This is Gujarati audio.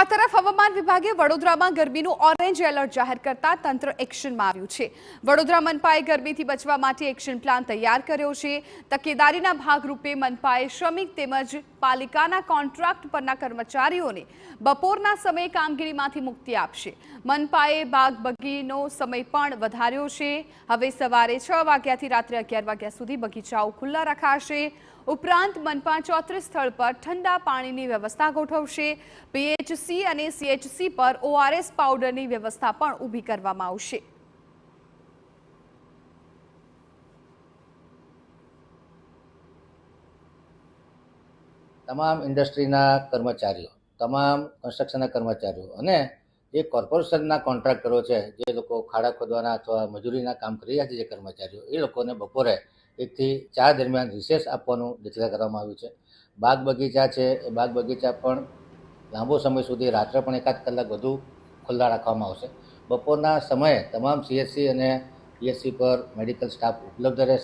આ તરફ હવામાન વિભાગે વડોદરામાં ગરમીનું ઓરેન્જ એલર્ટ જાહેર કરતા તંત્ર એક્શનમાં આવ્યું છે। વડોદરા મનપાએ ગરમીથી બચવા માટે એક્શન પ્લાન તૈયાર કર્યો છે। તકેદારીના ભાગરૂપે મનપાએ શ્રમિક તેમજ પાલિકાના કોન્ટ્રાક્ટ પરના કર્મચારીઓને બપોરના સમયે કામગીરીમાંથી મુક્તિ આપશે। મનપાએ બાગ-બગીનો સમય પણ વધાર્યો છે। હવે સવારે 6 વાગ્યાથી રાત્રે 11 વાગ્યા સુધી બગીચાઓ ખુલ્લા રખાશે। ઉપરાંત મનપા 34 સ્થળ પર ઠંડા પાણીની વ્યવસ્થા ગોઠવશે। પીએચસી અને સીએચસી પર ઓઆરએસ પાવડરની વ્યવસ્થા પણ ઊભી કરવામાં આવશે। તમામ ઇન્ડસ્ટ્રીના કર્મચારીઓ, તમામ કન્સ્ટ્રક્શનના કર્મચારીઓ અને જે કોર્પોરેશનના કોન્ટ્રાક્ટરો છે, જે લોકો ખાડા ખોદવાના અથવા મજૂરીના કામ કરી રહ્યા છે, જે કર્મચારીઓ, એ લોકોને બપોરે 1 થી 4 દરમિયાન રિસેસ આપવાનું ડિક્લેર કરવામાં આવ્યું છે। બાગ બગીચા છે, એ બાગ બગીચા પણ લાંબો સમય સુધી રાત્રે પણ 1 કલાક વધુ ખુલ્લા રાખવામાં આવશે। બપોરના સમયે તમામ સીએચસી અને પીએચસી પર મેડિકલ સ્ટાફ ઉપલબ્ધ રહેશે।